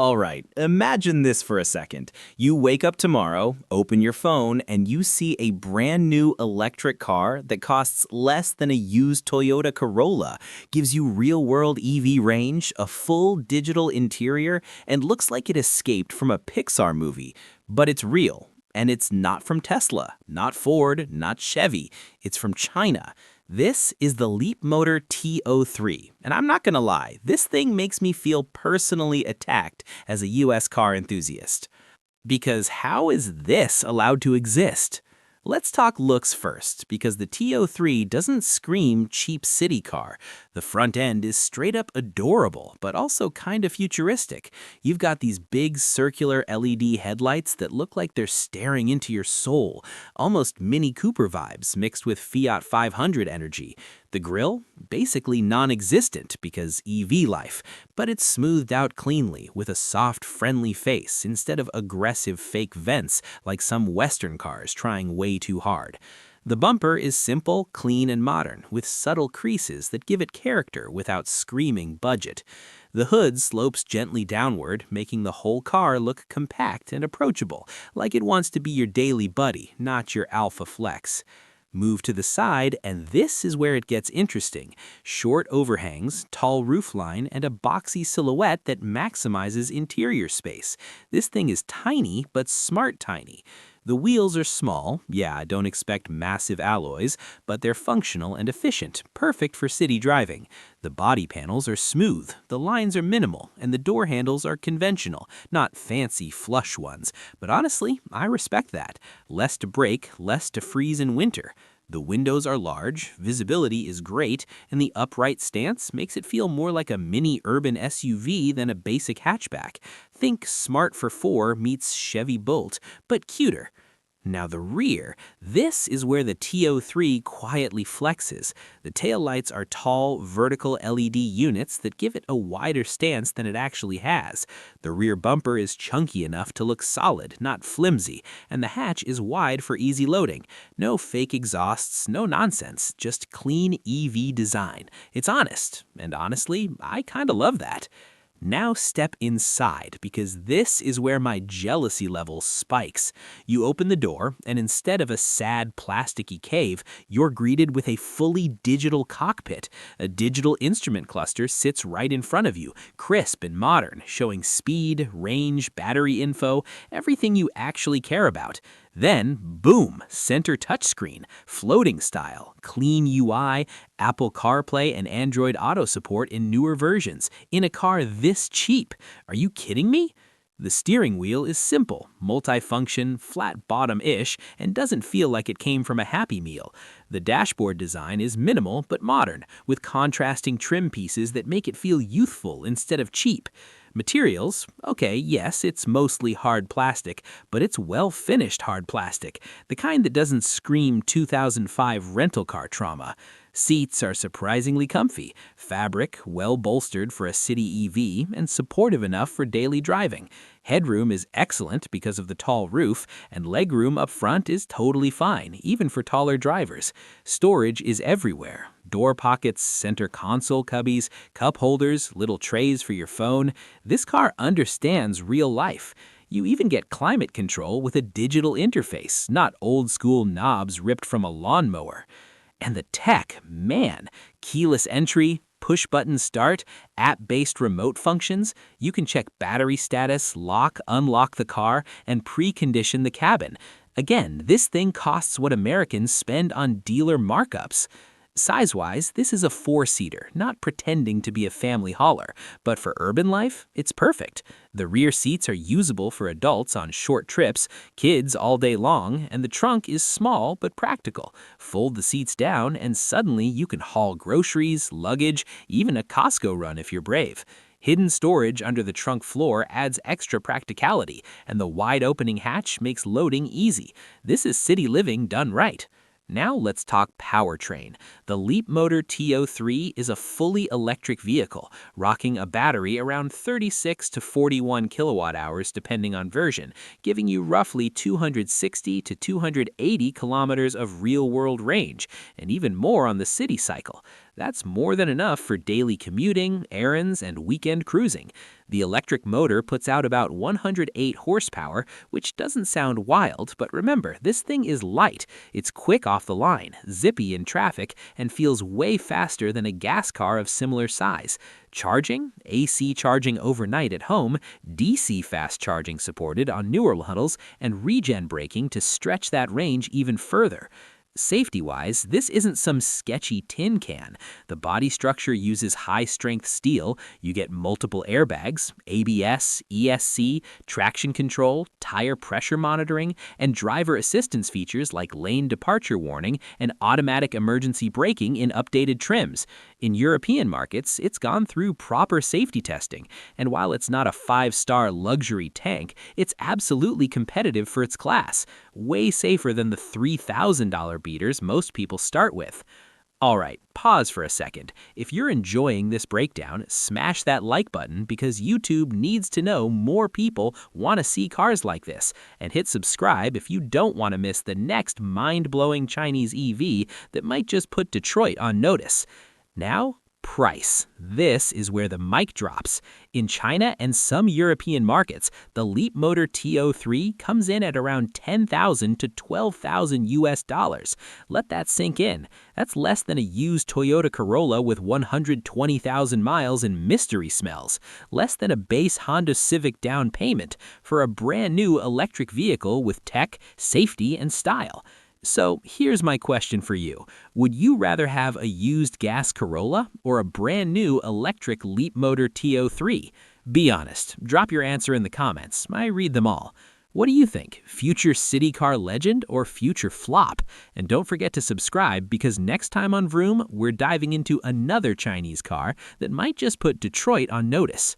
All right, imagine this for a second. You wake up tomorrow, open your phone, and you see a brand new electric car that costs less than a used Toyota Corolla, gives you real-world EV range, a full digital interior, and looks like it escaped from a Pixar movie. But it's real, and it's not from Tesla, not Ford, not Chevy. It's from China. This is the Leapmotor T03, and I'm not gonna lie, this thing makes me feel personally attacked as a US car enthusiast. Because how is this allowed to exist? Let's talk looks first, because the T03 doesn't scream cheap city car. The front end is straight up adorable, but also kind of futuristic. You've got these big circular LED headlights that look like they're staring into your soul, almost Mini Cooper vibes mixed with Fiat 500 energy. The grille? Basically non-existent because EV life, but it's smoothed out cleanly with a soft, friendly face instead of aggressive fake vents like some Western cars trying way too hard. The bumper is simple, clean, and modern, with subtle creases that give it character without screaming budget. The hood slopes gently downward, making the whole car look compact and approachable, like it wants to be your daily buddy, not your alpha flex. Move to the side, and this is where it gets interesting. Short overhangs, tall roofline, and a boxy silhouette that maximizes interior space. This thing is tiny, but smart tiny. The wheels are small, yeah, don't expect massive alloys, but they're functional and efficient, perfect for city driving. The body panels are smooth, the lines are minimal, and the door handles are conventional, not fancy flush ones. But honestly, I respect that. Less to break, less to freeze in winter. The windows are large, visibility is great, and the upright stance makes it feel more like a mini urban SUV than a basic hatchback. Think Smart for 4 meets Chevy Bolt, but cuter. Now the rear, this is where the T03 quietly flexes. The taillights are tall, vertical LED units that give it a wider stance than it actually has. The rear bumper is chunky enough to look solid, not flimsy, and the hatch is wide for easy loading. No fake exhausts, no nonsense, just clean EV design. It's honest, and honestly, I kinda love that. Now step inside, because this is where my jealousy level spikes. You open the door, and instead of a sad plasticky cave, you're greeted with a fully digital cockpit. A digital instrument cluster sits right in front of you, crisp and modern, showing speed, range, battery info, everything you actually care about. Then, boom, center touchscreen, floating style, clean UI, Apple CarPlay and Android Auto support in newer versions, in a car this cheap. Are you kidding me? The steering wheel is simple, multifunction, flat bottom-ish, and doesn't feel like it came from a Happy Meal. The dashboard design is minimal but modern, with contrasting trim pieces that make it feel youthful instead of cheap. Materials, okay, yes, it's mostly hard plastic, but it's well-finished hard plastic, the kind that doesn't scream 2005 rental car trauma. Seats are surprisingly comfy, fabric well-bolstered for a city EV, and supportive enough for daily driving. Headroom is excellent because of the tall roof, and legroom up front is totally fine, even for taller drivers. Storage is everywhere. Door pockets, center console cubbies, cup holders, little trays for your phone. This car understands real life. You even get climate control with a digital interface, not old-school knobs ripped from a lawnmower. And the tech, man, keyless entry, push-button start, app-based remote functions. You can check battery status, lock, unlock the car, and precondition the cabin. Again, this thing costs what Americans spend on dealer markups. Size-wise, this is a 4-seater, not pretending to be a family hauler, but for urban life, it's perfect. The rear seats are usable for adults on short trips, kids all day long, and the trunk is small but practical. Fold the seats down, and suddenly you can haul groceries, luggage, even a Costco run if you're brave. Hidden storage under the trunk floor adds extra practicality, and the wide opening hatch makes loading easy. This is city living done right. Now let's talk powertrain. The Leapmotor T03 is a fully electric vehicle, rocking a battery around 36 to 41 kilowatt hours depending on version, giving you roughly 260 to 280 kilometers of real-world range, and even more on the city cycle. That's more than enough for daily commuting, errands, and weekend cruising. The electric motor puts out about 108 horsepower, which doesn't sound wild, but remember, this thing is light. It's quick off the line, zippy in traffic, and feels way faster than a gas car of similar size. Charging, AC charging overnight at home, DC fast charging supported on newer models, and regen braking to stretch that range even further. Safety-wise, this isn't some sketchy tin can. The body structure uses high-strength steel. You get multiple airbags, ABS, ESC, traction control, tire pressure monitoring, and driver assistance features like lane departure warning and automatic emergency braking in updated trims. In European markets, it's gone through proper safety testing, and while it's not a 5-star luxury tank, it's absolutely competitive for its class, way safer than the $3,000 beaters most people start with. Alright, pause for a second. If you're enjoying this breakdown, smash that like button because YouTube needs to know more people want to see cars like this, and hit subscribe if you don't want to miss the next mind-blowing Chinese EV that might just put Detroit on notice. Now, price. This is where the mic drops. In China and some European markets, the Leapmotor T03 comes in at around $10,000 to $12,000 US. Let that sink in. That's less than a used Toyota Corolla with 120,000 miles and mystery smells. Less than a base Honda Civic down payment for a brand new electric vehicle with tech, safety, and style. So here's my question for you. Would you rather have a used gas Corolla or a brand new electric Leapmotor T03? Be honest. Drop your answer in the comments. I read them all. What do you think? Future city car legend or future flop? And don't forget to subscribe because next time on Vroom, we're diving into another Chinese car that might just put Detroit on notice.